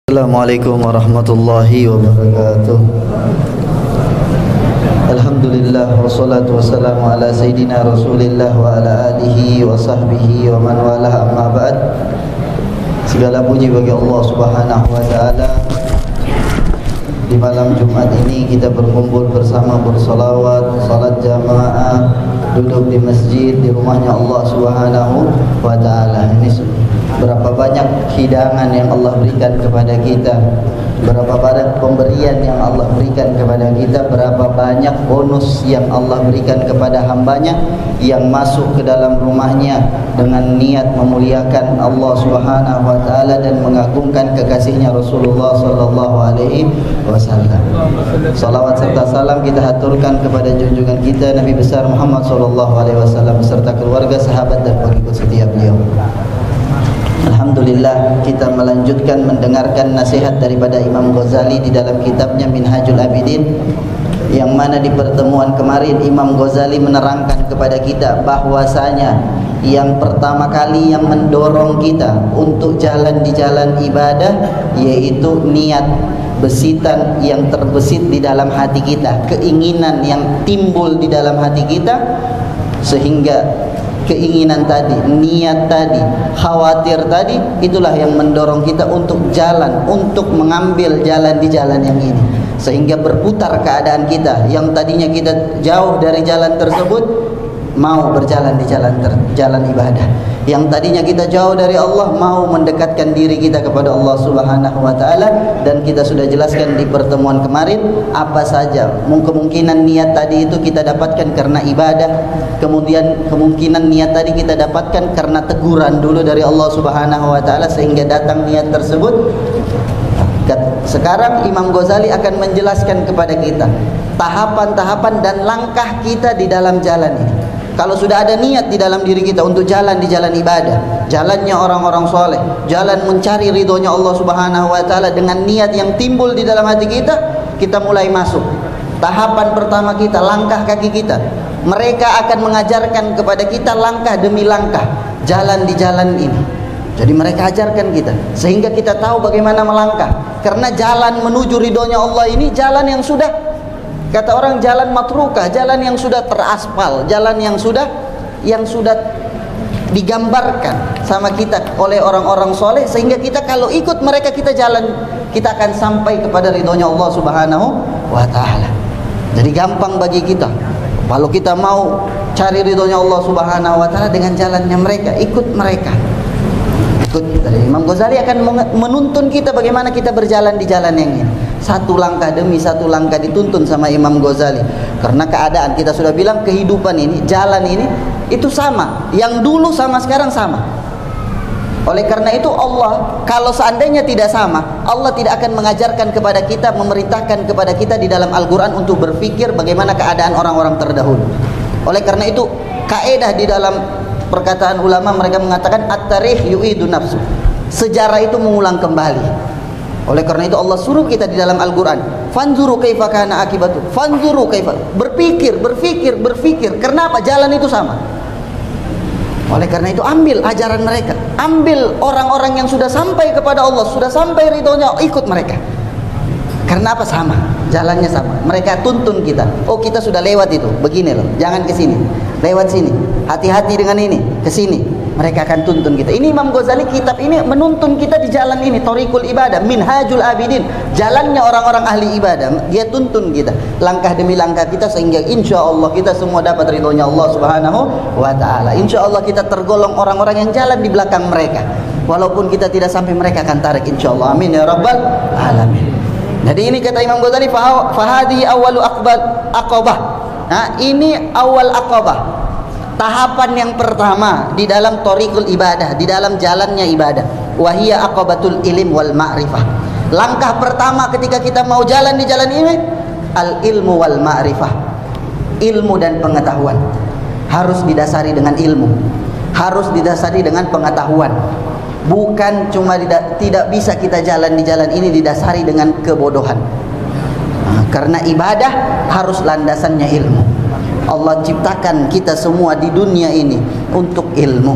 Assalamualaikum warahmatullahi wabarakatuh. Alhamdulillah wassalatu wassalamu ala sayyidina Rasulillah wa ala alihi wa sahbihi wa man walah, amma ba'd. Segala puji bagi Allah Subhanahu wa taala. Di malam Jumat ini kita berkumpul bersama, bersolawat, salat jamaah, duduk di masjid, di rumahnya Allah Subhanahu wa taala. Ini berapa banyak hidangan yang Allah berikan kepada kita, berapa banyak pemberian yang Allah berikan kepada kita, berapa banyak bonus yang Allah berikan kepada hambanya yang masuk ke dalam rumahnya dengan niat memuliakan Allah Subhanahu wa taala dan mengagungkan kekasihnya Rasulullah sallallahu alaihi wasallam. Salawat serta salam kita haturkan kepada junjungan kita Nabi besar Muhammad sallallahu alaihi wasallam beserta keluarga, sahabat dan pengikut setia beliau. Alhamdulillah, kita melanjutkan mendengarkan nasihat daripada Imam Ghazali di dalam kitabnya Minhajul Abidin, yang mana di pertemuan kemarin Imam Ghazali menerangkan kepada kita bahwasanya yang pertama kali yang mendorong kita untuk jalan di jalan ibadah yaitu niat, besitan yang terbesit di dalam hati kita, keinginan yang timbul di dalam hati kita, sehingga keinginan tadi, niat tadi, khawatir tadi, itulah yang mendorong kita untuk jalan, untuk mengambil jalan di jalan yang ini, sehingga berputar keadaan kita yang tadinya kita jauh dari jalan tersebut mau berjalan di jalan ibadah, yang tadinya kita jauh dari Allah mau mendekatkan diri kita kepada Allah Subhanahu wa taala. Dan kita sudah jelaskan di pertemuan kemarin apa saja kemungkinan niat tadi itu kita dapatkan karena ibadah, kemudian kemungkinan niat tadi kita dapatkan karena teguran dulu dari Allah Subhanahu wa taala sehingga datang niat tersebut. Sekarang Imam Ghazali akan menjelaskan kepada kita tahapan-tahapan dan langkah kita di dalam jalan ini. Kalau sudah ada niat di dalam diri kita untuk jalan di jalan ibadah, jalannya orang-orang soleh, jalan mencari ridhonya Allah Subhanahu wa taala dengan niat yang timbul di dalam hati kita, kita mulai masuk tahapan pertama kita, langkah kaki kita. Mereka akan mengajarkan kepada kita langkah demi langkah jalan di jalan ini. Jadi mereka ajarkan kita sehingga kita tahu bagaimana melangkah. Karena jalan menuju ridhonya Allah ini jalan yang sudah, kata orang, jalan matrukah, jalan yang sudah teraspal, jalan yang sudah digambarkan sama kita oleh orang-orang soleh, sehingga kita kalau ikut mereka, kita jalan, kita akan sampai kepada ridhonya Allah Subhanahu wa taala. Jadi gampang bagi kita kalau kita mau cari ridhonya Allah Subhanahu wa taala dengan jalannya mereka, ikut mereka. Dari Imam Ghazali akan menuntun kita bagaimana kita berjalan di jalan yang ini. Satu langkah demi satu langkah dituntun sama Imam Ghazali. Karena keadaan, kita sudah bilang, kehidupan ini, jalan ini itu sama, yang dulu sama sekarang sama. Oleh karena itu Allah, kalau seandainya tidak sama, Allah tidak akan mengajarkan kepada kita, memerintahkan kepada kita di dalam Al-Quran untuk berpikir bagaimana keadaan orang-orang terdahulu. Oleh karena itu kaidah di dalam perkataan ulama, mereka mengatakan at-tarikh yu'idu nafsu, sejarah itu mengulang kembali. Oleh karena itu Allah suruh kita di dalam Al-Quran, fanzuru kaifa kana akibatu, fanzuru kaifa, berpikir. Kenapa? Jalan itu sama. Oleh karena itu ambil ajaran mereka, ambil orang-orang yang sudah sampai kepada Allah, sudah sampai ridhonya, ikut mereka. Karena apa? Sama, jalannya sama. Mereka tuntun kita. Oh, kita sudah lewat itu, begini loh, jangan ke sini, lewat sini, hati-hati dengan ini, ke sini. Mereka akan tuntun kita. Ini Imam Ghazali, kitab ini menuntun kita di jalan ini, Thariqul Ibadah, Minhajul Abidin, jalannya orang-orang ahli ibadah. Dia tuntun kita langkah demi langkah kita, sehingga insya Allah kita semua dapat ridhonya Allah Subhanahu wa taala. Insya Allah kita tergolong orang-orang yang jalan di belakang mereka. Walaupun kita tidak sampai, mereka akan tarik insya Allah. Amin ya rabbal alamin. Jadi ini kata Imam Ghazali, fahadi awalu aqabah. Nah, ini awal aqabah, tahapan yang pertama di dalam thariqul ibadah, di dalam jalannya ibadah. Wahia aqabatul ilm wal ma'rifah. Langkah pertama ketika kita mau jalan di jalan ini, al ilmu wal ma'rifah. Ilmu dan pengetahuan harus didasari dengan ilmu, harus didasari dengan pengetahuan. Bukan cuma tidak bisa kita jalan di jalan ini didasari dengan kebodohan. Karena ibadah harus landasannya ilmu. Allah ciptakan kita semua di dunia ini untuk ilmu.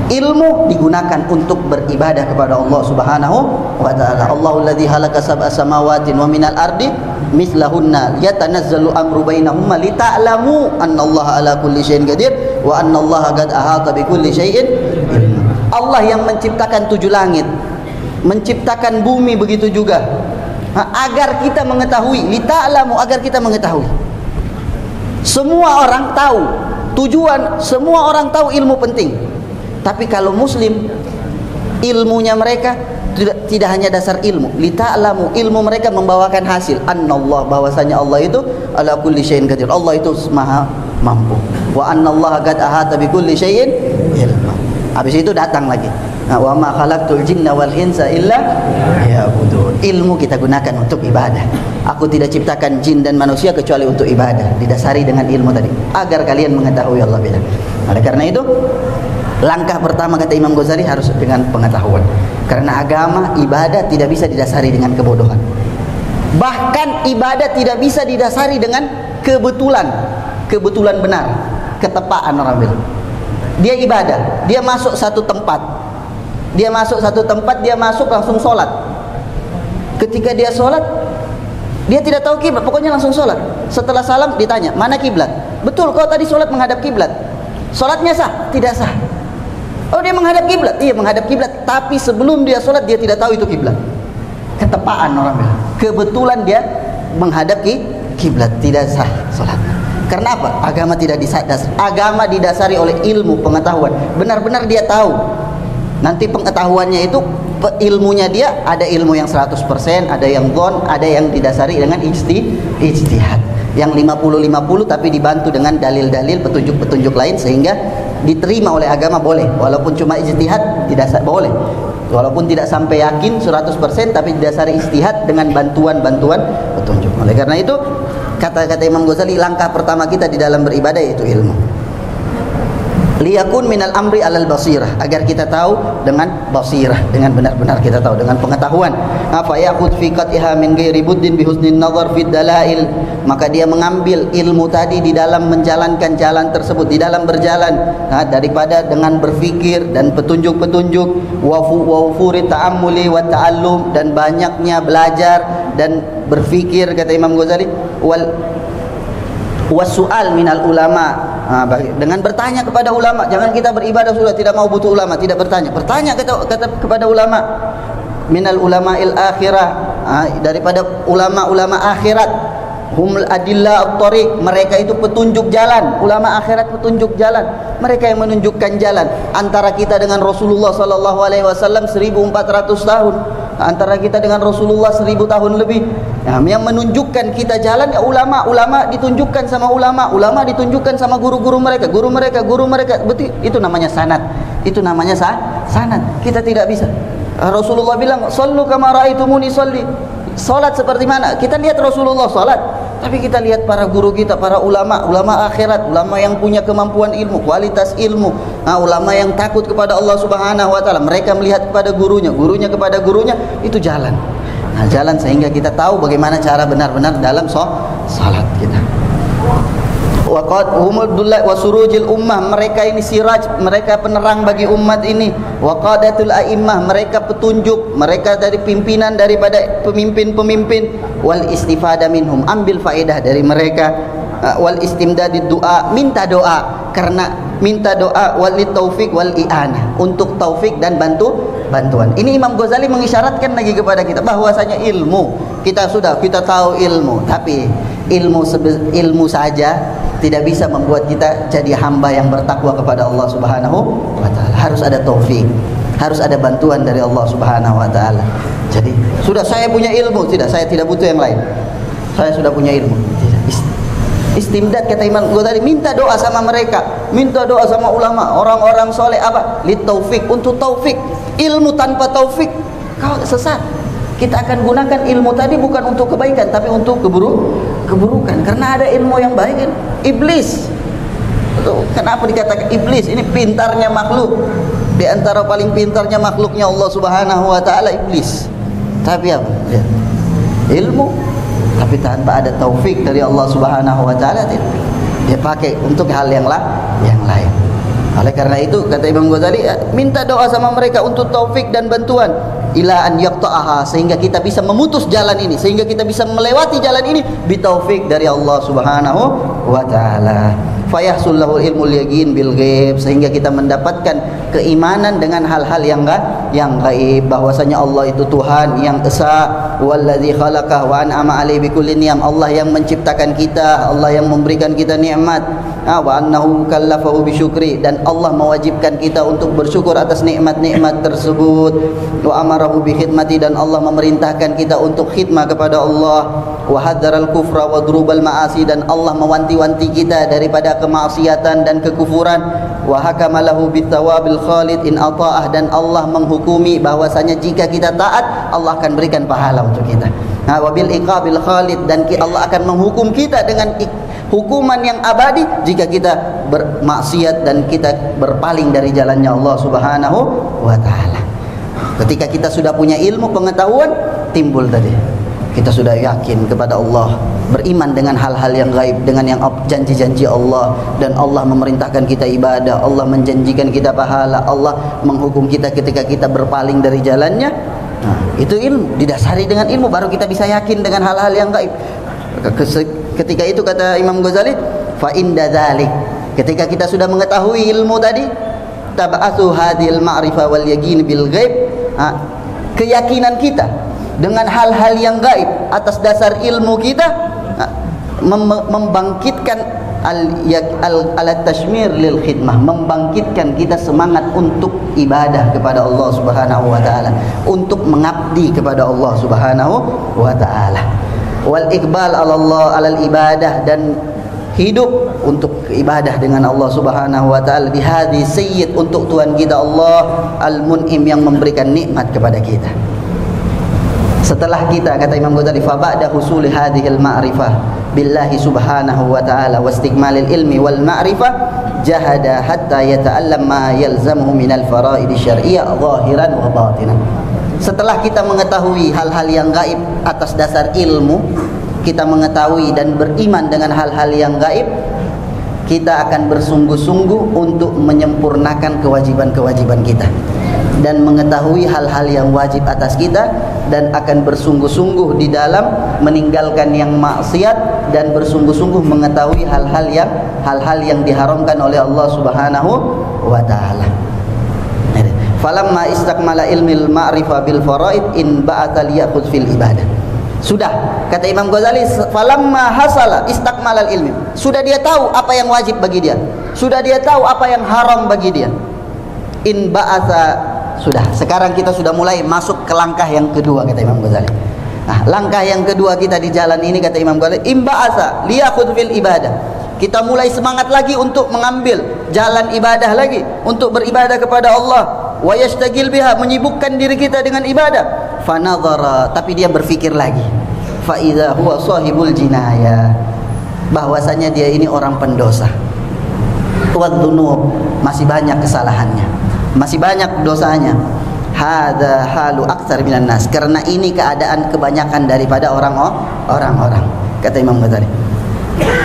ilmu digunakan untuk beribadah kepada Allah Subhanahu wa taala. Allahul ladzi khalaqa sab'a samawati wa minal ardi mislahunna yatanazzalu amru bainahuma lita'lamu annallaha ala kulli syai'in qadir wa annallaha qad ahata bi kulli syai'in ilma. Allah yang menciptakan 7 langit, menciptakan bumi begitu juga. Agar kita mengetahui, lita'lamu, agar kita mengetahui. Semua orang tahu tujuan, semua orang tahu ilmu penting. Tapi kalau muslim, ilmunya mereka tidak hanya dasar ilmu. Lita'lamu, ilmu mereka membawakan hasil. Annallah, bahwasanya Allah itu ala kulli syai'in qadir. Allah itu maha mampu. Wa annallaha qad ahata bi kulli syai'in ilma. Habis itu datang lagi. Wa ma khalaqtul jinna wal insa illa liya'budun. Ilmu kita gunakan untuk ibadah. Aku tidak ciptakan jin dan manusia kecuali untuk ibadah. Didasari dengan ilmu tadi, agar kalian mengetahui Allah bilang. Oleh karena itu, langkah pertama kata Imam Ghazali harus dengan pengetahuan. Karena agama, ibadah tidak bisa didasari dengan kebodohan. Bahkan ibadah tidak bisa didasari dengan kebetulan. Kebetulan benar, ketepaan orang bilang. Dia ibadah, dia masuk satu tempat. Dia masuk satu tempat, dia masuk langsung sholat. Ketika dia sholat, dia tidak tahu kiblat, pokoknya langsung sholat. Setelah salam ditanya, mana kiblat? Betul, kau tadi sholat menghadap kiblat. Sholatnya sah? Tidak sah. Oh, dia menghadap kiblat? Iya, menghadap kiblat. Tapi sebelum dia sholat, dia tidak tahu itu kiblat. Ketepaan orang bilang. Kebetulan dia menghadap kiblat, tidak sah sholat. Karena apa? Agama tidak didasari. Agama didasari oleh ilmu, pengetahuan. Benar-benar dia tahu. Nanti pengetahuannya itu, ilmunya dia ada ilmu yang 100%, ada yang dhon, ada yang didasari dengan ijtihad. Yang 50-50 tapi dibantu dengan dalil-dalil, petunjuk-petunjuk lain sehingga diterima oleh agama boleh. Walaupun cuma ijtihad didasar boleh. Walaupun tidak sampai yakin 100% tapi didasari ijtihad dengan bantuan-bantuan petunjuk. Oleh karena itu, kata-kata Imam Ghazali, langkah pertama kita di dalam beribadah yaitu ilmu. Liyakun minal amri alal basirah, agar kita tahu dengan basirah, dengan benar-benar kita tahu dengan pengetahuan. Apa yaqud fi qatiha min ghairi buddin bi husnin nazar fid dalail, maka dia mengambil ilmu tadi di dalam menjalankan jalan tersebut, di dalam berjalan, daripada dengan berfikir dan petunjuk-petunjuk, wa furi ta'ammuli wa ta'allum, dan banyaknya belajar dan berfikir, kata Imam Ghazali, wasu'al minal ulama, dengan bertanya kepada ulama. Jangan kita beribadah sudah tidak mau butuh ulama, tidak bertanya. Bertanya kata kepada ulama. Minal ulama'il akhirah, daripada ulama-ulama akhirat. Humul adillah at-tariq, mereka itu petunjuk jalan. Ulama akhirat petunjuk jalan. Mereka yang menunjukkan jalan. Antara kita dengan Rasulullah sallallahu alaihi wasallam 1400 tahun. Antara kita dengan Rasulullah 1000 tahun lebih. Yang menunjukkan kita jalan ya ulama. Ulama ditunjukkan sama ulama. Ulama ditunjukkan sama guru-guru mereka. Guru mereka. Betul, itu namanya sanad. Itu namanya sanad. Kita tidak bisa. Rasulullah bilang, "Shallu kama ra'aitumuni shalli." Salat seperti mana? Kita lihat Rasulullah salat, tapi kita lihat para guru kita, para ulama, ulama akhirat, ulama yang punya kemampuan ilmu, kualitas ilmu, ulama yang takut kepada Allah Subhanahu wa taala. Mereka melihat kepada gurunya, gurunya kepada gurunya, itu jalan. Jalan sehingga kita tahu bagaimana cara benar-benar dalam salat kita. Waqad humudullah wa surujil ummah, mereka ini siraj, mereka penerang bagi umat ini. Waqadatul a'immah, mereka petunjuk, mereka dari pimpinan daripada pemimpin-pemimpin. Wal istifadah minhum, ambil faedah dari mereka. Wal istimdadid doa, minta doa, karena minta doa wal taufik wal i'anah, untuk taufik dan bantuan. Ini Imam Ghazali mengisyaratkan lagi kepada kita bahwasanya ilmu kita tahu ilmu, tapi ilmu saja tidak bisa membuat kita jadi hamba yang bertakwa kepada Allah Subhanahu wa taala. Harus ada taufik, harus ada bantuan dari Allah Subhanahu wa taala. Jadi, sudah saya punya ilmu, saya tidak butuh yang lain. Saya sudah punya ilmu. Istimdad, kata Imam Ghazali, minta doa sama mereka, minta doa sama ulama, orang-orang soleh, apa? Li taufik, untuk taufik. Ilmu tanpa taufik kau sesat. Kita akan gunakan ilmu tadi bukan untuk kebaikan, tapi untuk keburukan. Karena ada ilmu yang baik kan? Iblis. Kenapa dikatakan iblis? Ini pintarnya makhluk. Di antara paling pintarnya makhluknya Allah Subhanahu wa taala iblis. Tapi apa? Ilmu, tapi tanpa ada taufik dari Allah Subhanahu wa taala, dia pakai untuk hal yang lain. Oleh karena itu kata Imam Ghazali, minta doa sama mereka untuk taufik dan bantuan ila an yaqta'aha, sehingga kita bisa memutus jalan ini, sehingga kita bisa melewati jalan ini bitaufik dari Allah Subhanahu wa taala. Fayahsul lahu ilmul yaqin bil ghaib, sehingga kita mendapatkan keimanan dengan hal-hal yang gaib, bahwasanya Allah itu Tuhan yang esa, wallazi khalaqah wa an'ama alaihi bikulli ni'am, Allah yang menciptakan kita, Allah yang memberikan kita nikmat, wa annahu kallafahu bisyukri, dan Allah mewajibkan kita untuk bersyukur atas nikmat-nikmat tersebut, wa amarahu bi khidmati, dan Allah memerintahkan kita untuk khidmah kepada Allah, wa hadzaral kufra wa drubal ma'asi, dan Allah mewanti-wanti kita daripada kemaksiatan dan kekufuran, wa hakama lahu bithawabil khalid in ata'ah, dan Allah menghukumi bahwasanya jika kita taat Allah akan berikan pahala untuk kita. Wa bil iqabil khalid, dan Allah akan menghukum kita dengan hukuman yang abadi jika kita bermaksiat dan kita berpaling dari jalannya Allah Subhanahu wa taala. Ketika kita sudah punya ilmu pengetahuan, timbul tadi kita sudah yakin kepada Allah, beriman dengan hal-hal yang gaib, dengan yang janji-janji Allah, dan Allah memerintahkan kita ibadah, Allah menjanjikan kita pahala, Allah menghukum kita ketika kita berpaling dari jalannya. Nah, itu ilmu, didasari dengan ilmu baru kita bisa yakin dengan hal-hal yang gaib. Ketika itu kata Imam Ghazali, fa inda dzalik, ketika kita sudah mengetahui ilmu tadi, tab'atsu hadhil ma'rifah wal yaqin bil ghaib, keyakinan kita dengan hal-hal yang gaib atas dasar ilmu kita membangkitkan al-tashmir lil khidmah, membangkitkan kita semangat untuk ibadah kepada Allah Subhanahu wa taala, untuk mengabdi kepada Allah Subhanahu wa taala, wal iqbal ala Allah alal ibadah, dan hidup untuk ibadah dengan Allah Subhanahu wa taala, bihadi sayyid, untuk Tuhan kita Allah al-mun'im, yang memberikan nikmat kepada kita. Setelah kita, kata Imam Ghazali, fa ba'da husuli hadhil ma'rifah billahi subhanahu wa ta'ala wa istikmalil ilmi wal ma'rifah, jahada hatta yata'allam ma yalzamuhu minal fara'id syar'iyyah zahiran wa batinan. Setelah kita mengetahui hal-hal yang gaib atas dasar ilmu, kita mengetahui dan beriman dengan hal-hal yang gaib, kita akan bersungguh-sungguh untuk menyempurnakan kewajiban-kewajiban kita, dan mengetahui hal-hal yang wajib atas kita, dan akan bersungguh-sungguh di dalam meninggalkan yang maksiat, dan bersungguh-sungguh mengetahui hal-hal yang diharamkan oleh Allah Subhanahu wa taala. Falamma istakmala ilmil ma'rifah bil faraid in ba'ata liyakhudh fil ibadah. Sudah, kata Imam Ghazali, falamma hasala istakmalal ilmi, sudah dia tahu apa yang wajib bagi dia, sudah dia tahu apa yang haram bagi dia. In ba'atha, sudah, sekarang kita sudah mulai masuk ke langkah yang kedua, kata Imam Ghazali. Nah, langkah yang kedua kita di jalan ini, kata Imam Ghazali, imba'asa liyakhudh fil ibadah. Kita mulai semangat lagi untuk mengambil jalan ibadah lagi, untuk beribadah kepada Allah. Wa yashtagil biha, menyibukkan diri kita dengan ibadah. Fa nadhara, tapi dia berfikir lagi. Fa idza huwa sahibul jinayah, bahwasanya dia ini orang pendosa. Wa dzunub, masih banyak kesalahannya, masih banyak dosanya. Hadza halu aktsar minan nas, karena ini keadaan kebanyakan daripada orang-orang, kata Imam Ghazali.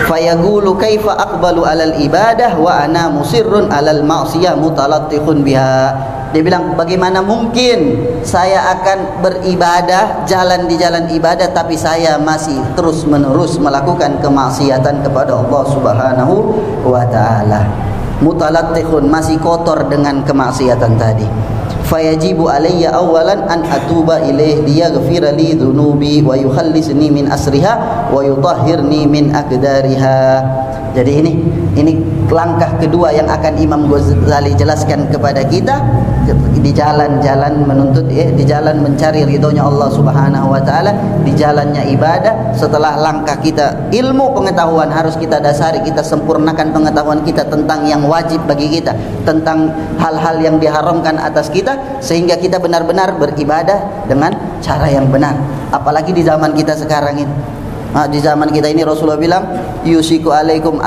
Fayaqulu kaifa aqbalu alal ibadah wa ana musirrun alal ma'siyah mutalattikhun biha. Dia bilang, bagaimana mungkin saya akan beribadah, jalan di jalan ibadah, tapi saya masih terus menerus melakukan kemaksiatan kepada Allah Subhanahu wa taala. Mutalattikhun, masih kotor dengan kemaksiatan tadi. Fayajibu alayya awalan an atuba ilaih liyaghfira li dhunubi wa yukhallisni min asriha wa yutahhirni min aqdariha. Jadi ini langkah kedua yang akan Imam Ghazali jelaskan kepada kita di jalan-jalan menuntut, di jalan mencari ridhonya Allah Subhanahu wa taala, di jalannya ibadah. Setelah langkah kita ilmu pengetahuan, harus kita dasari, kita sempurnakan pengetahuan kita tentang yang wajib bagi kita, tentang hal-hal yang diharamkan atas kita, sehingga kita benar-benar beribadah dengan cara yang benar. Apalagi di zaman kita sekarang ini. Di zaman kita ini Rasulullah bilang, yusiku alaikum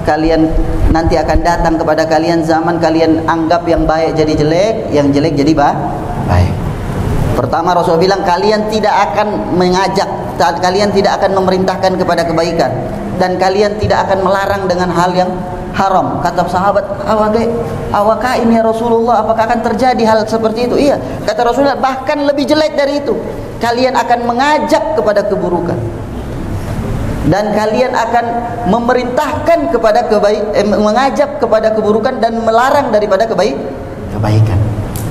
kalian nanti akan datang kepada kalian zaman kalian anggap yang baik jadi jelek, yang jelek jadi baik. Pertama Rasulullah bilang, kalian tidak akan mengajak, kalian tidak akan memerintahkan kepada kebaikan, dan kalian tidak akan melarang dengan hal haram. Kata sahabat, awakah ini ya Rasulullah, apakah akan terjadi hal seperti itu? Iya, kata Rasulullah, bahkan lebih jelek dari itu. Kalian akan mengajak kepada keburukan dan kalian akan memerintahkan kepada mengajak kepada keburukan dan melarang daripada kebaikan.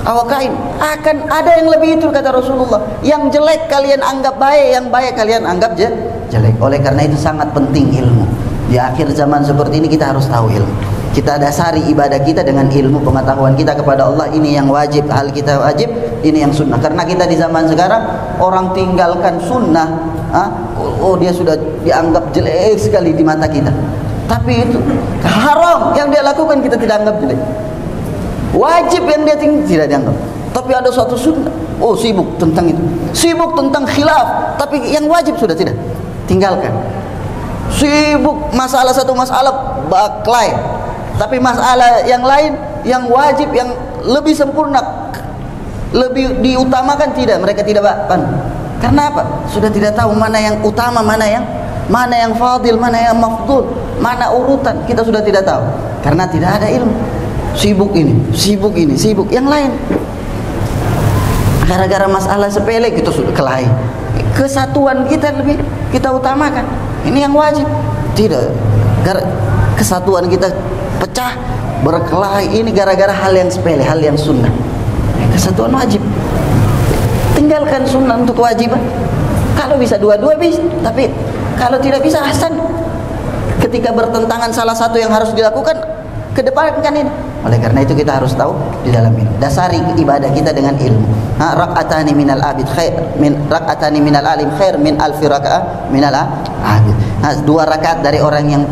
Awakain akan ada yang lebih itu, kata Rasulullah. Yang jelek kalian anggap baik, yang baik kalian anggap jelek. Oleh karena itu sangat penting ilmu. Di akhir zaman seperti ini kita harus tahu ilmu. Kita dasari ibadah kita dengan ilmu, pengetahuan kita kepada Allah. Ini yang wajib, hal kita wajib, ini yang sunnah. Karena kita di zaman sekarang orang tinggalkan sunnah, dia sudah dianggap jelek sekali di mata kita. Tapi itu haram yang dia lakukan, kita tidak anggap jelek. Wajib yang dia tidak dianggap. Tapi ada suatu sunnah, sibuk tentang itu, sibuk tentang khilaf, tapi yang wajib sudah tidak, tinggalkan. Sibuk satu masalah baklai, tapi masalah yang lain yang wajib, yang lebih sempurna, lebih diutamakan, tidak, mereka tidak bahkan. Karena apa? Sudah tidak tahu mana yang utama, mana yang fadil, mana yang mafdul, mana urutan, kita sudah tidak tahu karena tidak ada ilmu. Sibuk ini, sibuk yang lain. Gara-gara masalah sepele kita sudah kelahi. Kesatuan kita lebih kita utamakan. Ini yang wajib. Tidak. Kesatuan kita pecah, berkelahi ini gara-gara hal yang sepele, hal yang sunnah. Kesatuan wajib. Tinggalkan sunnah untuk kewajiban. Kalau bisa dua-dua bisa, tapi kalau tidak bisa hasan. Ketika bertentangan salah satu yang harus dilakukan, kedepankan ini. Oleh karena itu kita harus tahu di dalam ini. Dasari ibadah kita dengan ilmu. Rak'atani minal abid khair min rak'atani minal alim khair min alfi raka'ah minal abid. 2 rakaat dari orang yang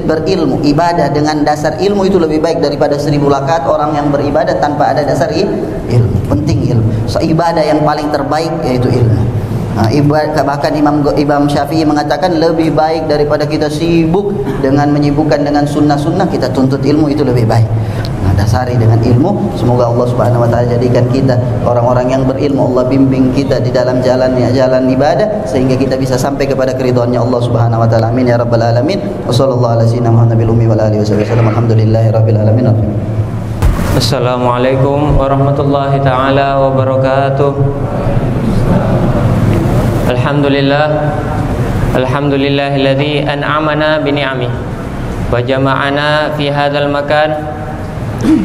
berilmu, ibadah dengan dasar ilmu itu lebih baik daripada 1000 rakaat orang yang beribadah tanpa ada dasar ilmu. Penting ilmu. So, ibadah yang paling terbaik yaitu ilmu. Bahkan Imam Syafi'i mengatakan lebih baik daripada kita sibuk dengan menyibukkan dengan sunnah-sunnah, kita tuntut ilmu itu lebih baik. Dasari dengan ilmu. Semoga Allah Subhanahu wa taala jadikan kita orang-orang yang berilmu. Allah bimbing kita di dalam jalan ibadah sehingga kita bisa sampai kepada keridhaannya Allah Subhanahu wa taala. Amin ya rabbal alamin. Wassallallahu ala sayyidina Muhammadin ummi wa alihi wasallam. Alhamdulillahirabbil alamin. Assalamualaikum warahmatullahi taala wabarakatuh. Alhamdulillahilladzi an'amana bi ni'amihi wa jama'ana fi hadzal makan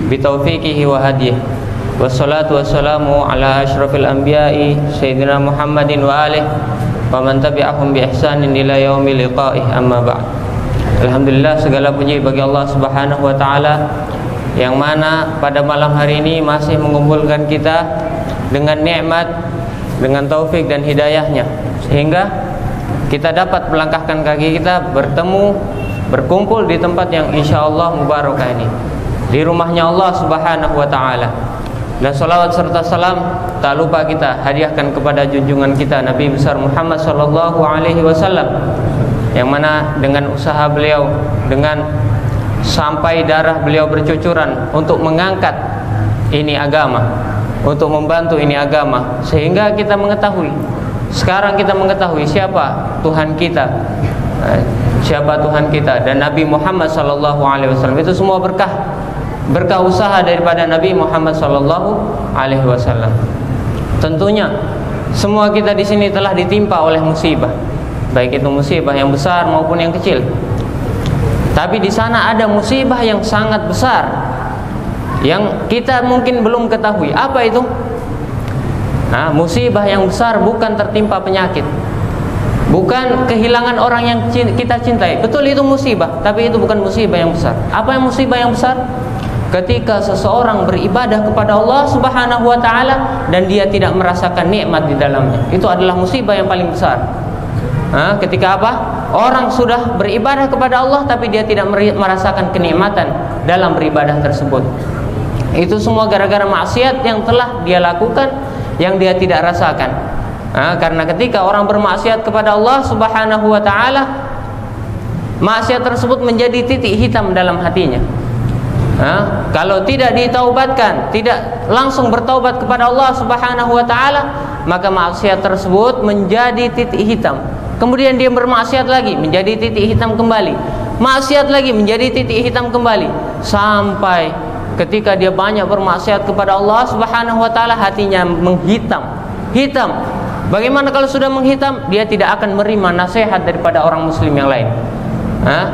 bi taufiqihi wa hadihi. Wassalatu wassalamu ala asyrafil anbiya'i sayyidina Muhammadin wa alihi wa man tabi'ahum bi ihsanin ila yaumil liqa'ih, amma ba'd. Alhamdulillah, segala puji bagi Allah Subhanahu wa taala yang mana pada malam hari ini masih mengumpulkan kita dengan nikmat, dengan taufik dan hidayahnya, sehingga kita dapat melangkahkan kaki kita bertemu, berkumpul di tempat yang insyaallah mubarakah ini, di rumahnya Allah Subhanahu wa taala. Dan salawat serta salam tak lupa kita hadiahkan kepada junjungan kita Nabi besar Muhammad sallallahu alaihi wasallam, yang mana dengan usaha beliau, dengan sampai darah beliau bercucuran untuk mengangkat ini agama, untuk membantu ini agama, sehingga kita mengetahui, sekarang kita mengetahui siapa Tuhan kita, dan Nabi Muhammad sallallahu alaihi wasallam. Itu semua berkah usaha daripada Nabi Muhammad sallallahu alaihi wasallam. Tentunya semua kita di sini telah ditimpa oleh musibah, baik itu musibah yang besar maupun yang kecil. Tapi di sana ada musibah yang sangat besar yang kita mungkin belum ketahui. Apa itu? Musibah yang besar bukan tertimpa penyakit, bukan kehilangan orang yang kita cintai. Betul, itu musibah, tapi itu bukan musibah yang besar. Apa yang musibah yang besar? Ketika seseorang beribadah kepada Allah Subhanahu wa taala dan dia tidak merasakan nikmat di dalamnya. Itu adalah musibah yang paling besar. Ketika apa? Orang sudah beribadah kepada Allah tapi dia tidak merasakan kenikmatan dalam beribadah tersebut. Itu semua gara-gara maksiat yang telah dia lakukan, yang dia tidak rasakan. Karena ketika orang bermaksiat kepada Allah Subhanahu wa taala, maksiat tersebut menjadi titik hitam dalam hatinya. Kalau tidak ditaubatkan, tidak langsung bertaubat kepada Allah Subhanahu wa taala, maka maksiat tersebut menjadi titik hitam. Kemudian dia bermaksiat lagi, menjadi titik hitam kembali. maksiat lagi, menjadi titik hitam kembali, sampai ketika dia banyak bermaksiat kepada Allah Subhanahu wa taala, hatinya menghitam. Bagaimana kalau sudah menghitam? Dia tidak akan menerima nasihat daripada orang muslim yang lain.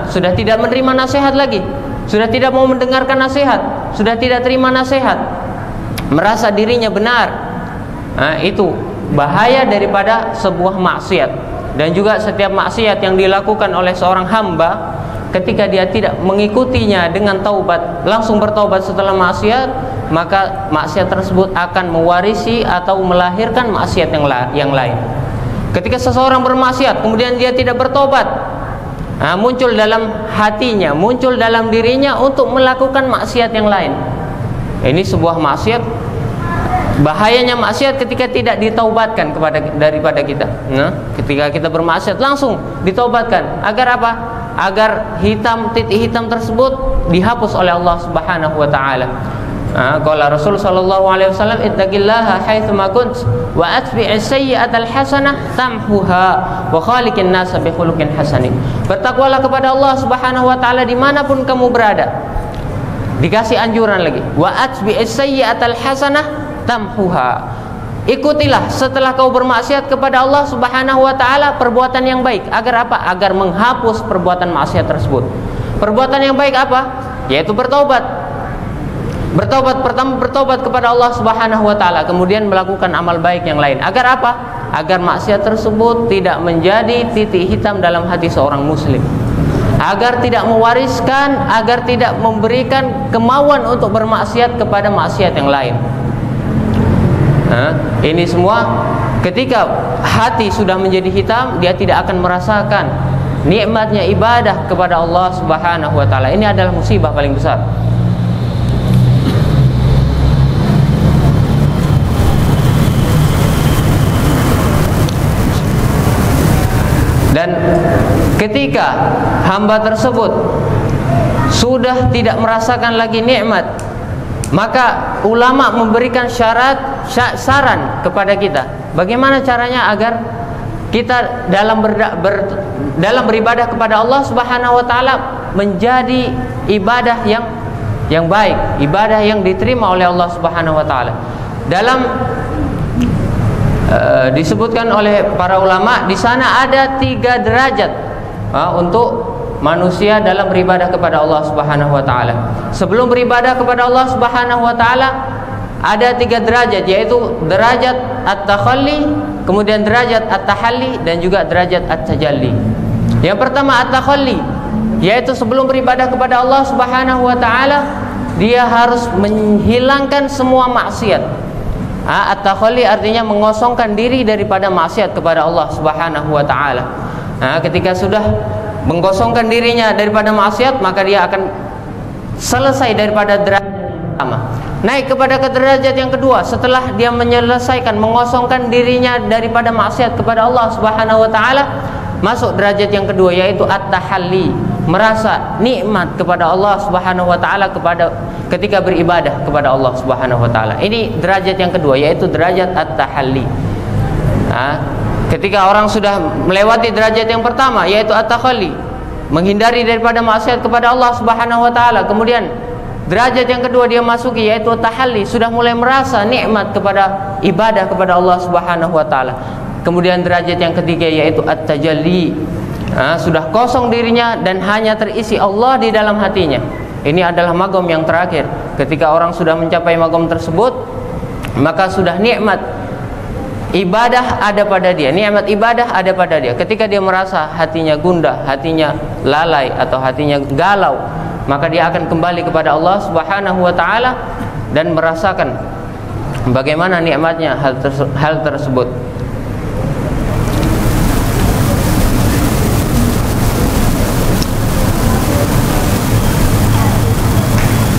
Sudah tidak menerima nasihat lagi, sudah tidak mau mendengarkan nasihat, sudah tidak terima nasihat, merasa dirinya benar. Itu bahaya daripada sebuah maksiat. Dan juga setiap maksiat yang dilakukan oleh seorang hamba, ketika dia tidak mengikutinya dengan taubat, langsung bertaubat setelah maksiat, maka maksiat tersebut akan mewarisi atau melahirkan maksiat yang lain. Ketika seseorang bermaksiat kemudian dia tidak bertobat, muncul dalam hatinya, muncul dalam dirinya untuk melakukan maksiat yang lain. Ini sebuah maksiat. Bahayanya maksiat ketika tidak ditaubatkan daripada kita. Ketika kita bermaksiat langsung ditaubatkan. Agar apa? Agar titik hitam tersebut dihapus oleh Allah Subhanahu wa taala. Qala Rasul sallallahu alaihi wasallam, ittaqillaha haitsuma kunt wa atbi'is sayyi'atal hasanah tamhuha wa khaliqin nasa bi khuluqin hasanin. Bertakwalah kepada Allah Subhanahu wa taala dimanapun kamu berada. Dikasih anjuran lagi, wa atbi'is sayyi'atal hasanah tamhuha. Ikutilah setelah kau bermaksiat kepada Allah Subhanahu wa taala perbuatan yang baik. Agar apa? Agar menghapus perbuatan maksiat tersebut. Perbuatan yang baik apa? Yaitu bertobat. Pertama bertobat kepada Allah Subhanahu wa taala, kemudian melakukan amal baik yang lain. Agar apa? Agar maksiat tersebut tidak menjadi titik hitam dalam hati seorang muslim. Agar tidak mewariskan, agar tidak memberikan kemauan untuk bermaksiat kepada maksiat yang lain. Ini semua ketika hati sudah menjadi hitam, dia tidak akan merasakan nikmatnya ibadah kepada Allah Subhanahu wa taala. Ini adalah musibah paling besar. Dan ketika hamba tersebut sudah tidak merasakan lagi nikmat, maka ulama memberikan saran kepada kita. Bagaimana caranya agar kita dalam beribadah kepada Allah Subhanahu wa taala menjadi ibadah yang baik, ibadah yang diterima oleh Allah Subhanahu wa taala. Disebutkan oleh para ulama, di sana ada 3 derajat untuk manusia dalam beribadah kepada Allah Subhanahu wa taala. Sebelum beribadah kepada Allah Subhanahu wa taala ada 3 derajat, yaitu derajat at-takhalli, kemudian derajat at-tahalli, dan juga derajat at-tajalli. Yang pertama at-takhalli, yaitu sebelum beribadah kepada Allah Subhanahu wa taala dia harus menghilangkan semua maksiat. At-takhalli artinya mengosongkan diri daripada maksiat kepada Allah Subhanahu wa taala. Ketika sudah mengkosongkan dirinya daripada maksiat, maka dia akan selesai daripada derajat yang pertama, naik kepada derajat yang kedua. Setelah dia menyelesaikan mengosongkan dirinya daripada maksiat kepada Allah Subhanahu wa taala, masuk derajat yang kedua, yaitu at-tahalli, merasa nikmat kepada Allah Subhanahu wa taala ketika beribadah kepada Allah Subhanahu wa taala. Ini derajat yang kedua, yaitu derajat at-tahalli. Ketika orang sudah melewati derajat yang pertama, yaitu at-takhalli, menghindari daripada maksiat kepada Allah Subhanahu wa taala, kemudian derajat yang kedua dia masuki, yaitu tahalli, sudah mulai merasa nikmat kepada ibadah kepada Allah Subhanahu wa taala. Kemudian derajat yang ketiga, yaitu at-tajalli, sudah kosong dirinya dan hanya terisi Allah di dalam hatinya. Ini adalah magom yang terakhir. Ketika orang sudah mencapai magom tersebut, maka sudah nikmat ibadah ada pada dia, nikmat ibadah ada pada dia. Ketika dia merasa hatinya gundah, hatinya lalai, atau hatinya galau, maka dia akan kembali kepada Allah Subhanahu wa taala dan merasakan bagaimana nikmatnya hal tersebut.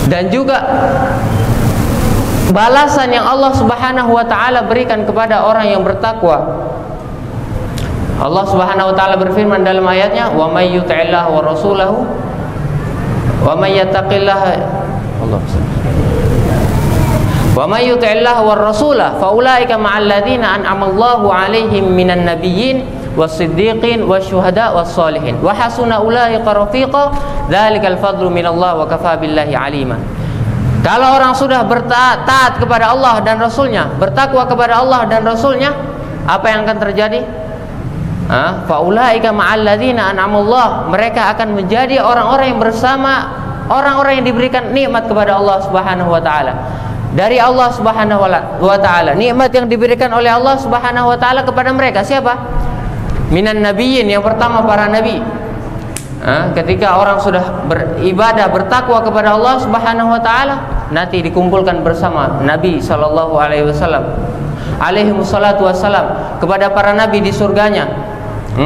Dan juga balasan yang Allah Subhanahu wa taala berikan kepada orang yang bertakwa. Allah Subhanahu wa taala berfirman dalam ayatnya, "Wa may yuti'illah wa rasulahu wa may yattaqillaha wa may yuti'illah wa rasulahu fa ulaika ma'al ladzina an'ama Allahu 'alaihim minan nabiyyin was-siddiqin wasyuhada was-shalihin wa hasuna ulaika rafiqa dzalikal fadlu minallah wa kafa billahi alima. Kalau orang sudah taat kepada Allah dan Rasulnya, bertakwa kepada Allah dan Rasulnya, apa yang akan terjadi? Faulaika ma'al ladzina an'amallah, mereka akan menjadi orang-orang yang bersama orang-orang yang diberikan nikmat kepada Allah Subhanahu wa taala. Dari Allah Subhanahu wa taala, nikmat yang diberikan oleh Allah Subhanahu wa taala kepada mereka siapa? Minan nabiyyin, yang pertama para nabi. Ketika orang sudah beribadah, bertakwa kepada Allah Subhanahu wa taala, nanti dikumpulkan bersama Nabi sallallahu alaihi wasallam, alaihi wassalatu wassalam, kepada para nabi di surganya.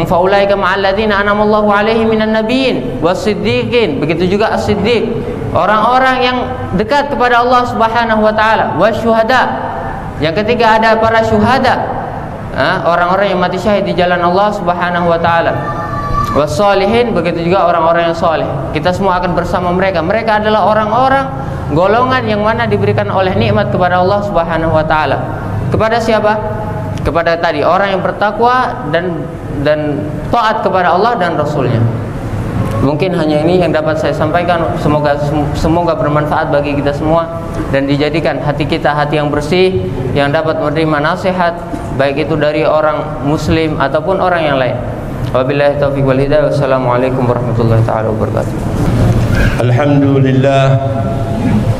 Faulaika ma'al ladzina an'amallahu alaihim minan nabiyyin was-siddiqin, begitu juga as-siddiq, orang-orang yang dekat kepada Allah Subhanahu wa taala, wasyuhada. Yang ketiga ada para syuhada, orang-orang yang mati syahid di jalan Allah Subhanahu wa taala. Was-shalihin, begitu juga orang-orang yang saleh. Kita semua akan bersama mereka. Mereka adalah orang-orang golongan yang mana diberikan oleh nikmat kepada Allah Subhanahu wa taala. Kepada siapa? Kepada tadi orang yang bertakwa dan taat kepada Allah dan Rasulnya. Mungkin hanya ini yang dapat saya sampaikan. Semoga bermanfaat bagi kita semua dan dijadikan hati kita hati yang bersih, yang dapat menerima nasihat baik itu dari orang muslim ataupun orang yang lain. Wabillahi taufiq wal hidayah. Wassalamualaikum warahmatullahi taala wabarakatuh. Alhamdulillah,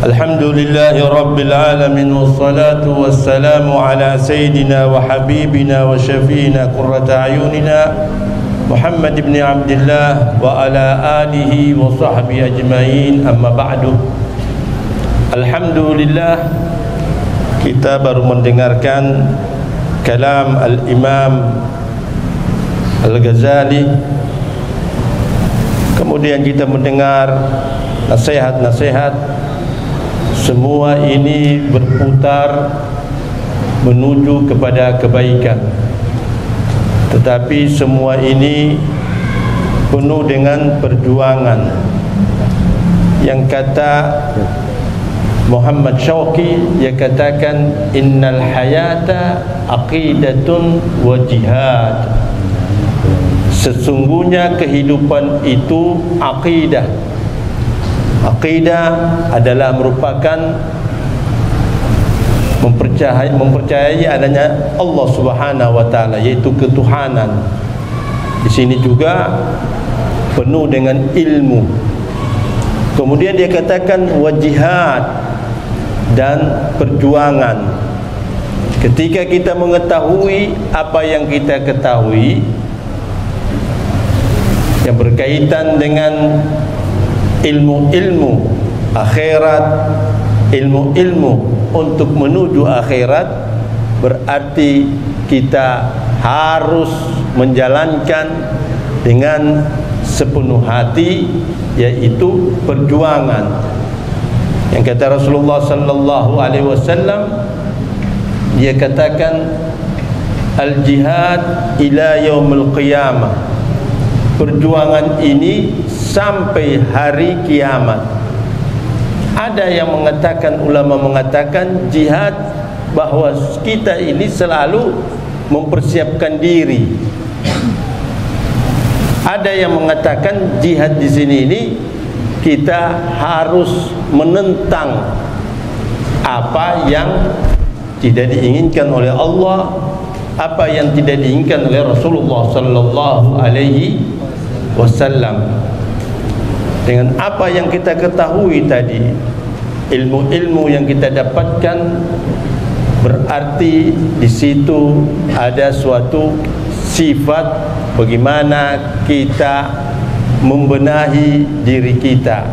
alhamdulillahi rabbil alamin, wassalatu wassalamu ala sayyidina wa habibina wa syafiina qurrata ayunina Muhammad ibn Abdullah wa ala alihi wa sahbihi ajma'in, amma ba'du. Alhamdulillah, kita baru mendengarkan kalam Al-Imam Al-Ghazali, kemudian kita mendengar nasihat-nasihat. Semua ini berputar menuju kepada kebaikan, tetapi semua ini penuh dengan perjuangan. Yang kata Muhammad Syauqi, dia katakan innal hayata aqidatun wa jihad. Sesungguhnya kehidupan itu aqidah. Aqidah adalah merupakan mempercayai adanya Allah Subhanahu wa taala, yaitu ketuhanan. Di sini juga penuh dengan ilmu. Kemudian dia katakan wajihad, dan perjuangan. Ketika kita mengetahui apa yang kita ketahui yang berkaitan dengan ilmu-ilmu akhirat, ilmu-ilmu untuk menuju akhirat, berarti kita harus menjalankan dengan sepenuh hati, yaitu perjuangan. Yang kata Rasulullah sallallahu alaihi wasallam, dia katakan al-jihad ila yaumil qiyamah. Perjuangan ini sampai hari kiamat. Ada yang mengatakan, ulama mengatakan jihad, bahwa kita ini selalu mempersiapkan diri. Ada yang mengatakan jihad di sini ini kita harus menentang apa yang tidak diinginkan oleh Allah, apa yang tidak diinginkan oleh Rasulullah sallallahu alaihi wasallam. Dengan apa yang kita ketahui tadi, ilmu-ilmu yang kita dapatkan, berarti di situ ada suatu sifat bagaimana kita membenahi diri kita.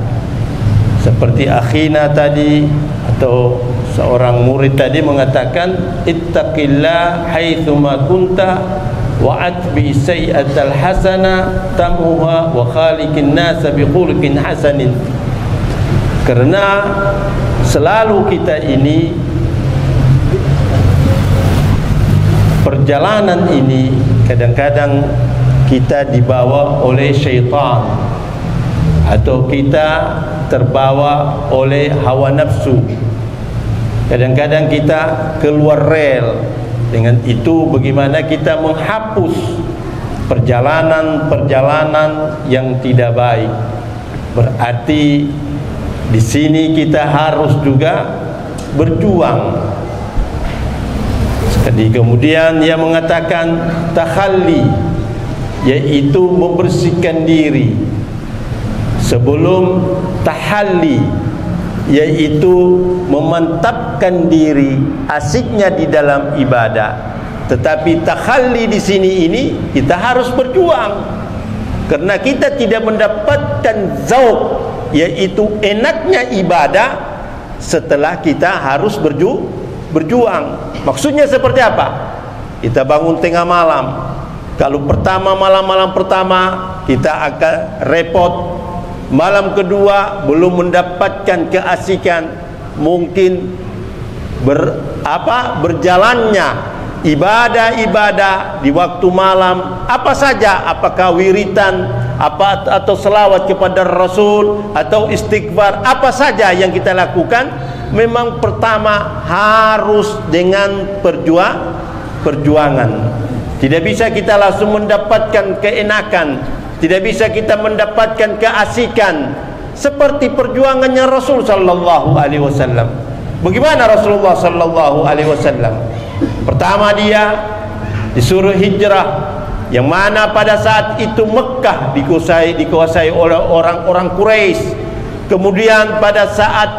Seperti akhina tadi atau seorang murid tadi mengatakan ittaqillah haitsuma kunta wa atbi sayyi'atal hasana tamuha wa khaliqin nas bikhuluqin hasanin. Karena selalu kita ini, perjalanan ini kadang-kadang kita dibawa oleh syaitan atau kita terbawa oleh hawa nafsu. Kadang-kadang kita keluar rel. Dengan itu bagaimana kita menghapus perjalanan-perjalanan yang tidak baik. Berarti di sini kita harus juga berjuang. Jadi kemudian dia mengatakan takhalli, yaitu membersihkan diri, sebelum tahalli, yaitu memantapkan diri, asiknya di dalam ibadah. Tetapi takhalli di sini ini kita harus berjuang, karena kita tidak mendapatkan zauq, yaitu enaknya ibadah, setelah kita harus berjuang. Maksudnya seperti apa? Kita bangun tengah malam. Kalau malam pertama kita akan repot, malam kedua belum mendapatkan keasikan, mungkin berjalannya ibadah-ibadah di waktu malam apa saja, apakah wiritan, atau selawat kepada Rasul, atau istighfar, apa saja yang kita lakukan, memang pertama harus dengan perjuangan. Tidak bisa kita langsung mendapatkan keenakan, tidak bisa kita mendapatkan keasikan seperti perjuangannya Rasul sallallahu alaihi wasallam. Bagaimana Rasulullah sallallahu alaihi wasallam? Pertama dia disuruh hijrah, yang mana pada saat itu Mekah dikuasai oleh orang-orang Quraisy. Kemudian pada saat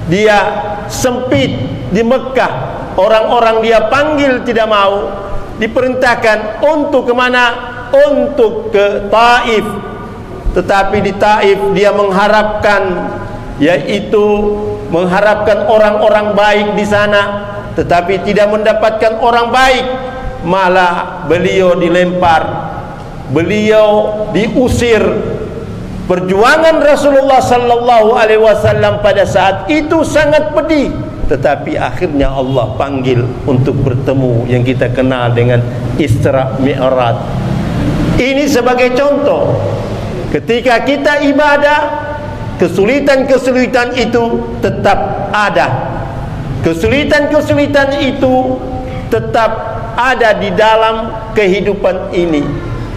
dia sempit di Mekah, orang-orang dia panggil tidak mau, diperintahkan untuk kemana? Untuk ke Taif. Tetapi di Taif dia mengharapkan, yaitu mengharapkan orang-orang baik di sana, tetapi tidak mendapatkan orang baik, malah beliau dilempar, beliau diusir. Perjuangan Rasulullah sallallahu alaihi wasallam pada saat itu sangat pedih, tetapi akhirnya Allah panggil untuk bertemu yang kita kenal dengan Isra Mi'raj. Ini sebagai contoh, ketika kita ibadah, kesulitan-kesulitan itu tetap ada. Kesulitan-kesulitan itu tetap ada di dalam kehidupan ini.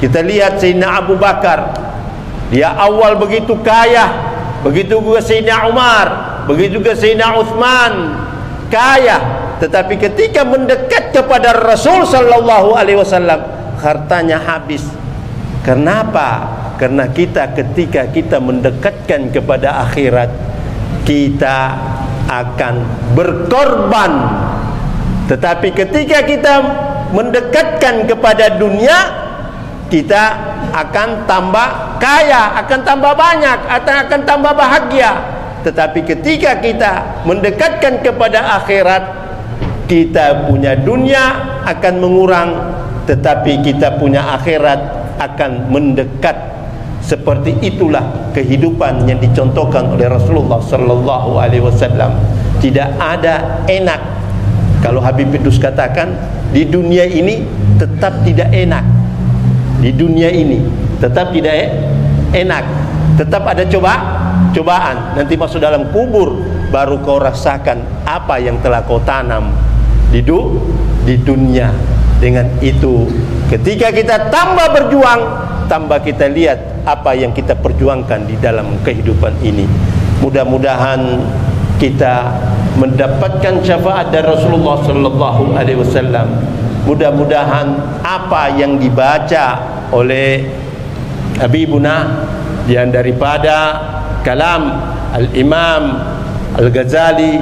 Kita lihat Sayyidina Abu Bakar, dia awal begitu kaya, begitu juga Sayyidina Umar, begitu juga Sayyidina Uthman, kaya, tetapi ketika mendekat kepada Rasul sallallahu alaihi wasallam, hartanya habis. Kenapa? Karena ketika kita mendekatkan kepada akhirat, kita akan berkorban. Tetapi ketika kita mendekatkan kepada dunia, kita akan tambah kaya, akan tambah banyak, akan tambah bahagia. Tetapi ketika kita mendekatkan kepada akhirat, kita punya dunia akan mengurang, tetapi kita punya akhirat akan mendekat. Seperti itulah kehidupan yang dicontohkan oleh Rasulullah sallallahu alaihi wasallam. Tidak ada enak. Kalau Habib Idrus katakan, di dunia ini tetap tidak enak. Di dunia ini tetap tidak enak. Tetap ada cobaan. Nanti masuk dalam kubur baru kau rasakan apa yang telah kau tanam di dunia. Dengan itu, ketika kita tambah berjuang, tambah kita lihat apa yang kita perjuangkan di dalam kehidupan ini. Mudah-mudahan kita mendapatkan syafaat dari Rasulullah sallallahu alaihi wasallam. Mudah-mudahan apa yang dibaca oleh Habibuna yang daripada kalam Al-Imam Al-Ghazali,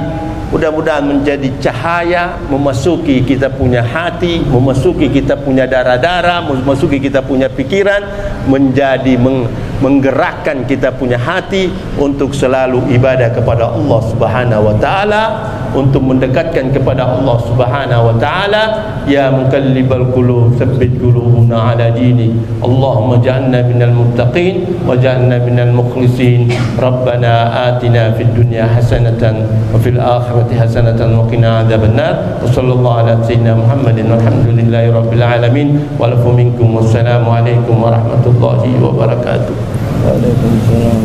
mudah-mudahan menjadi cahaya memasuki kita punya hati, memasuki kita punya darah-darah, memasuki kita punya pikiran, menjadi menggerakkan kita punya hati untuk selalu ibadah kepada Allah Subhanahu wa taala, untuk mendekatkan kepada Allah Subhanahu wa taala. Ya muqallibal qulub tsabbit qulubana ala dinik. Allahumma ja'alna minal muttaqin wa ja'alna minal mukhlisin. Rabbana atina fid dunya hasanatan wa fil akhirati hasanatan wa qina adzabannar. Wa sallallahu ala sayyidina Muhammadin walhamdulillahi rabbil alamin. Wa lafu minkum wassalamu alaikum warahmatullahi wabarakatuh. Waalaikumsalam.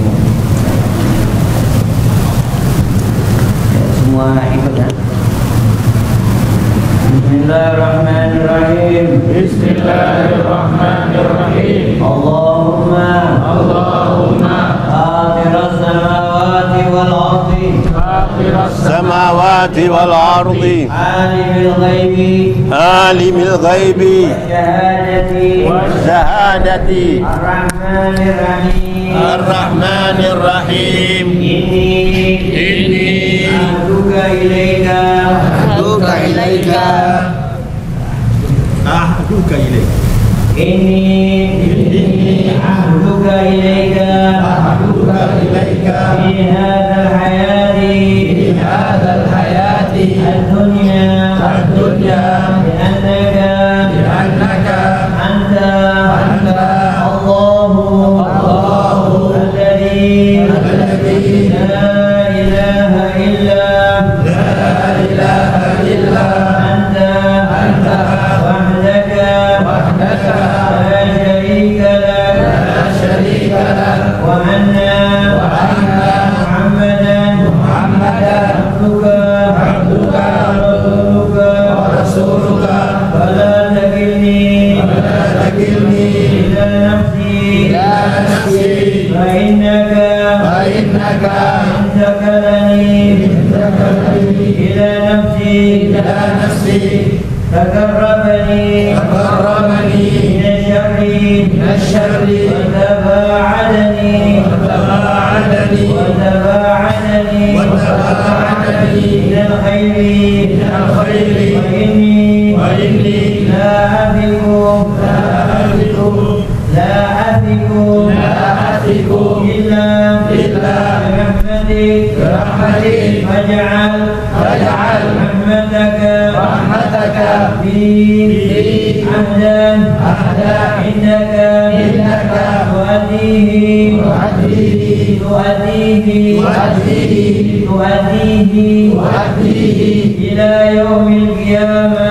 Semua ikut ya. Bismillahirrahmanirrahim. Bismillahirrahmanirrahim. Bismillahirrahmanirrahim. Allahumma fatiras samawati wal ardi, السماوات والأرض عالم الغيب والشهادة الرحمن الرحيم. إني أهدك إليك إني أهدك إليك في هذا الحياة الدنيا بأنك أنت الله الذي لا إله إلا أنت وحدك لا شريك لك وأن محمدا عبدك ورسولك فلا تكلني إلى نفسي فإنك إن تكلني إلى نفسي تقربني من الشر وتباعدني من الخير وإني لا أثق إلا برحمتك فاجعل رحمتك في عهدا إنك تؤديه إلى يوم القيامة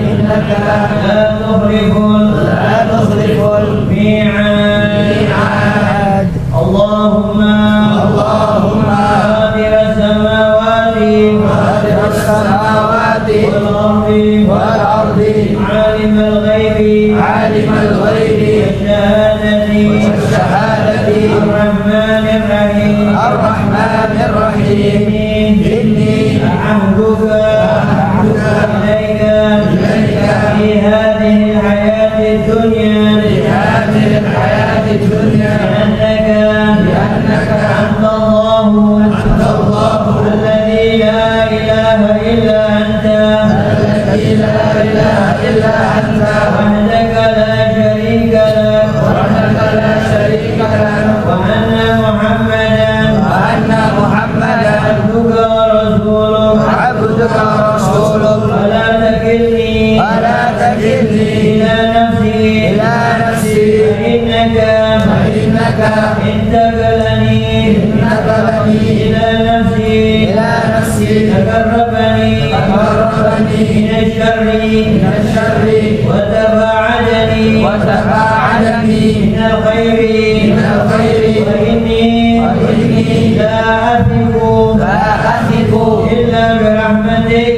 إنك لا تخلف الميعاد. اللهم فاطر السماوات والأرض عالم الغيب والشهادة الرحمن الرحيم. إني أعهدك إليك في هذه الحياة الدنيا بأنك أنت الله الذي لا إله إلا أنت وحدك لا شريك لك وأن محمدا عبدك ورسولك فلا تكلني إلى نفسي فإنك إن تكلني إلى نفسي تقربني من الشر وتباعدني من الخير وإني لا أثق إلا برحمتك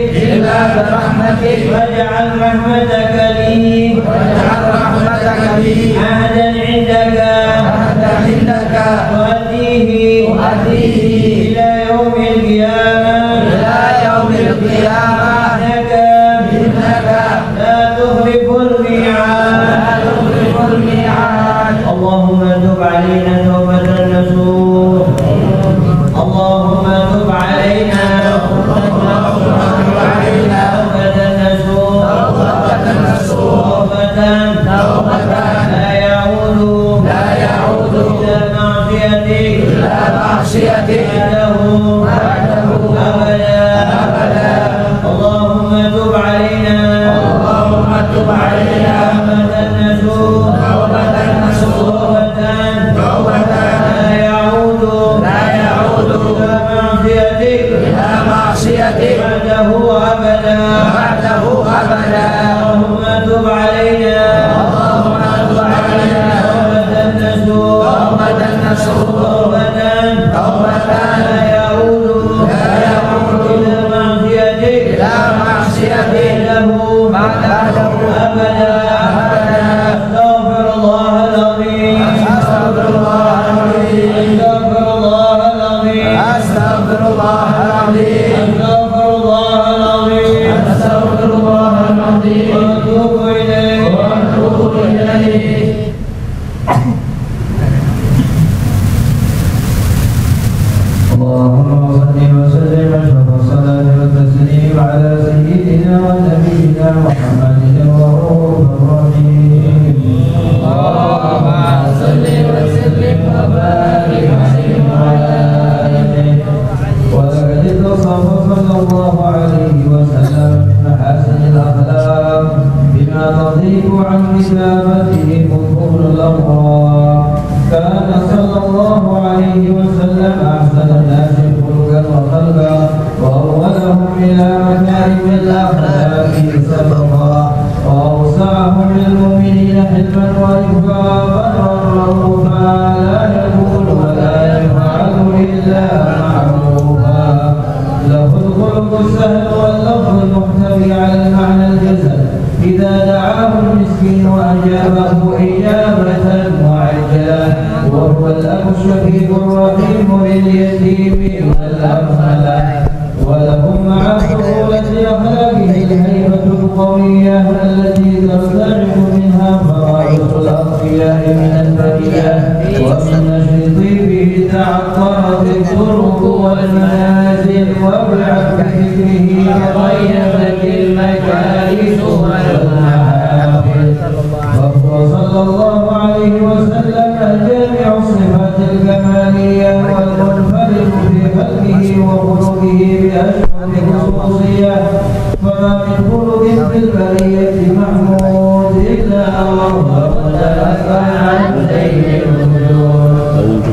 واجعل رحمتك لي عهدا عندك تؤديه إلى يوم القيامة إنك لا تخلف الميعاد. اللهم تب علينا توبة نصوح. اللهم تب علينا توبة نصوح توبة لا يعود إلى معصيتك بعده أبدا. اللهم تب علينا توبة نصوح توبة لا يعود إلى معصيتك بعده أبدا. اللهم تب علينا توبة نصوح توبة لا يعود إلى معصيتك أستغفر الله العظيم وأتوب إليه. اللهم صل وسلم أشرف الصلاة والتسليم على سيدنا ونبينا محمد الرؤوف الرحيم. اللهم صل وسلم وبارك عليه وعلى آله. ولقد اتصف صلى الله عليه وسلم من محاسن الأخلاق بما تضيق عن كتابته بطون الأبرار. كان صلى الله عليه وسلم أحسن الناس خلقا وخلقا وأولهم إلى مكارم الأخلاق سبقا وأوسعهم للمؤمنين حلما وإنفاقا ورؤوفا لا يقول ولا يفعل إلا معروفا. له الخلق السهل واللفظ المحتوي على المعنى الجزل إذا دعاه المسكين وأجابه إجابة معجلة. وهو الأب الشفيق الرحيم لليتيم والأرملة. ولهم مع سهولة أخلاقه الهيبة القوية التي ترتعد منها فرائض الأطفياء من البرية. ومن نشر طيبه تعطرت الطرق والمنازل وابعد بذكره تغيبت المكارم والمحافل. وهو صلى الله عليه وسلم الجامع الصفات الكمالية والمنفرد في خلقه وخلقه بأشرف خصوصية. فما من خلق في البرية محمود إلا وهو عن ذيل الوجود.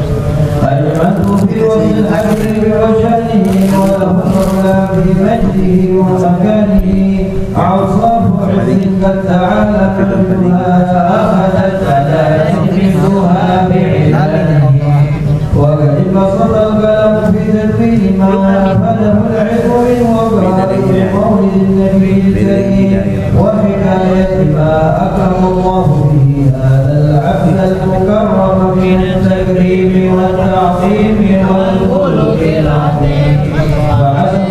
المجد في وجه الحبيب وشأنه وله الرضا في مجده ومكانه. أوصاف عز قد تعالى منها أخذت على تنفذها بعلمه. وقد انبسط الكلام في تدوين ما أفاده العلم من وقائع مولد النبي الكريم وحكاية ما أكرم الله به هذا العبد المكرم من التكريم والتعظيم والخلق العظيم. فعسى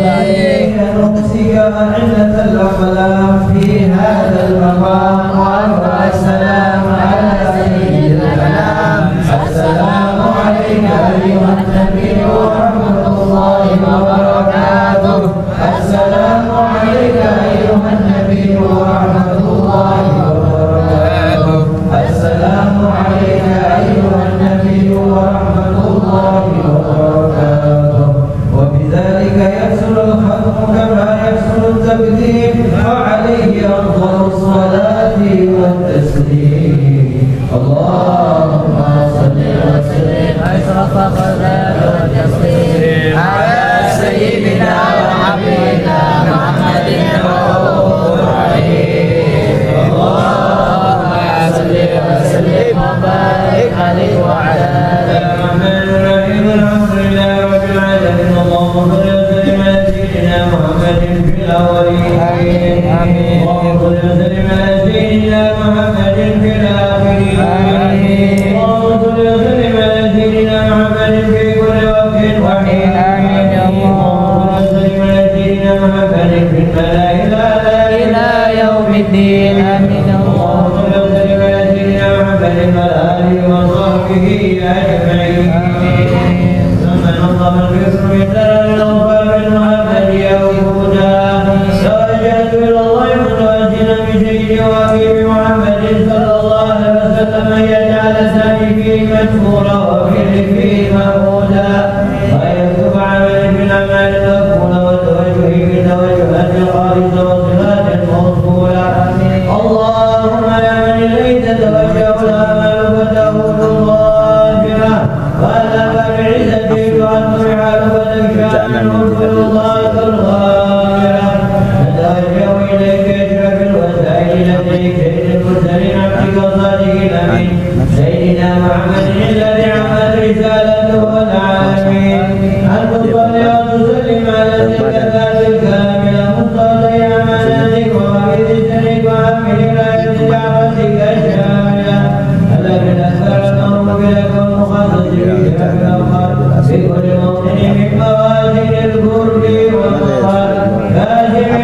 أن نمسك علة الأقلام في هذا المقام وأنفع السلام على سيد الأنام. السلام عليك أيها النبي ورحمة الله وبركاته. السلام عليك أيها النبي ورحمة الله وبركاته. السلام عليك أيها النبي ورحمة الله وبركاته. وبذلك يحصل الختم كما يحصل التقديم وعليه أفضل الصلاة والتسليم. اللهم صل وسلم أشرف الصلاة والتسليم على سيدنا وحبيبنا محمد الرؤوف الرحيم. اللهم صل وسلم وبارك عليه وعلى آله. الرحمن الرحيم الحمد لله رب العالمين. اللهم صل وسلم على سيدنا محمد في الأولين. آمين. اللهم صل وسلم على سيدنا محمد في الآخرين. آمين. اللهم صل وسلم على سيدنا محمد في كل وقت وحين. آمين. اللهم صل وسلم على سيدنا محمد في الملائكة إلى يوم الدين. آمين. اللهم صل وسلم على سيدنا محمد وعلى آله وصحبه أجمعين. آمين. ثم نظم الفكر من دار الأوفاق المحمدية وجودا. توجهت إلى الله متوجها بسيدي وحبيبي محمد صلى الله عليه وسلم أن يجعل لساني فيه مشهورا وفعلي فيه محمودا ويكتب عملي بالأعمال المقبولة وتوجهي بتوجهات خالصة وصفات موصولة. اللهم يا من إليك تتوجه الآمال فتكون ظاهرة وأنا بعزتك وأنصر فتكشف عنه كل الله الغافرة. نتوجه إليك أشرف الوسائل لديك سيد المرسلين عبدك الصادق الأمين سيدنا محمد الذي عمت رسالته العالمين. أن تصلي وتسلم على تلك الذات الكاملة مصطفى أماناتك وحفظ سرك وحمل ولاية دعوتك الشاملة التي أسألناه بلك والمخصص بك في كل موطن من موازين القرب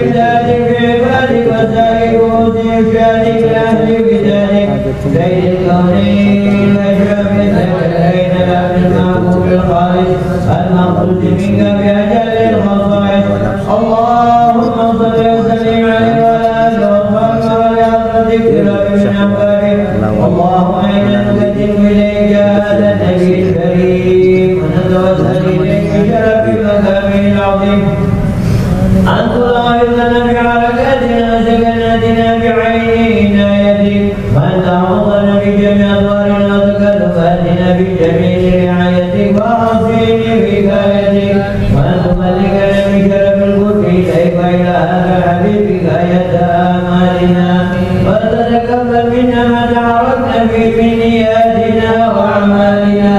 بذاتك في عبادك وسائر أوصيك لأهل بذاتك سيد الكونين أشرف الثقلين العبد المعبود الخالص المخصوص منك بأجل الخصائص اللهم صل وسلم عليه وعلى آله وصحبه وعلى حضرتك من أنبارك اللهم إنا نقدم إليك هذا النبي الكريم ونتوسل إليك بشرف مقامه العظيم أن تلاحظ لنا بحركاتنا وسكناتنا بعين عنايتك وأن تعوضنا بجميع أدوارنا وتكلفاتنا بجميع رعايتك وعصيك بكايتك وأن تملكنا بشرف القرب إليك وإلى هذا حبيبك آية آمالنا وتتقبل منا ما تعرفنا فيه من نياتنا وأعمالنا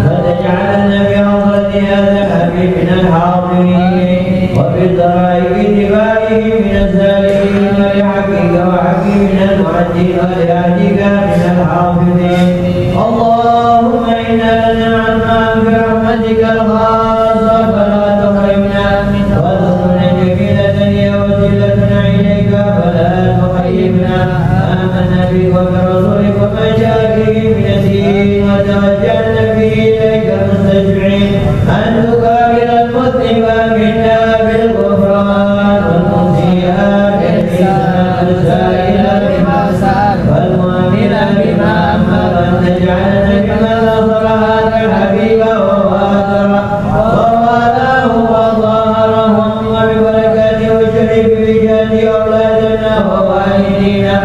وتجعلنا بحضرة هذا حبيبنا الحاضرين وبالضرائب اتباعه من السالكين لحقك وحكيمنا المعدين ولعهدك من الحافظين اللهم إنا لنعمة برحمتك الخاصة فلا تحرمنا وذكرنا جميلة هي وسيلتنا إليك فلا تخيبنا آمنا بك وبرسولك وما جاء به من الدين وتوجهنا به إليك مستشفعين أن تقابل المذنب منا بالغفران والمسيئات بالإحسان والسائل بما سأل والمؤمن بما أمر أن تجعلنا بما نصر هذا الحبيب وواتره ووالاه وظهره وببركاته وشريف بجاه أولادنا ووالدينا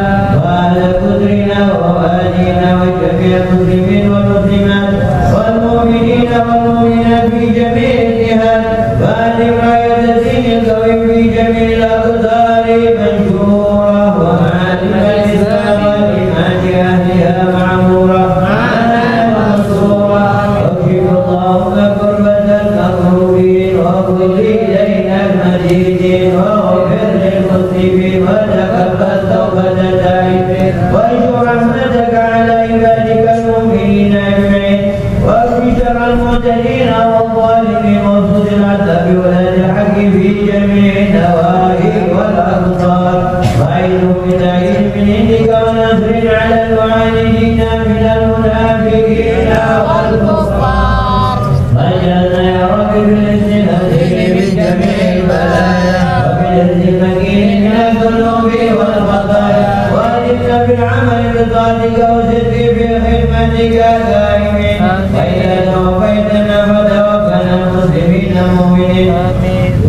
وأهل قدرنا ووالدينا وجميع المسلمين والمسلمات والمؤمنين والمؤمنات في جميع الجهات وأدم راية الدين القويم في جميع الأقطار منشورة ومعالم الإسلام والإيمان أهلها معمورة معنا منصورة واكشف اللهم كربة المكروبين واغفر إلينا المدينين واغفر للمسلمين وتقبل توبة التائبين وانشر رحمتك على عبادك المؤمنين أجمعين واكفي شر المعتدين والظالمين واصد العذاب ولا الحق في جميع النواحي والأقطار وأعيذهم بتأييد من عندك ونصر على المعاندين من المنافقين والكفار واجعلنا يا رب بالاستهزاء من جميع البلايا وبالعز المكين من الذنوب والخطايا وأجبنا بالعمل بطاعتك وصدق في خدمتك دائمين وإذا توفيتنا فتوفنا مسلمين مؤمنين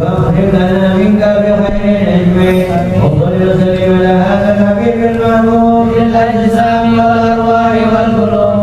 واغفر لنا منك بخير أجمعين وصل وسلم على هذا الحبيب المحبوب للأجسام والأرواح والقلوب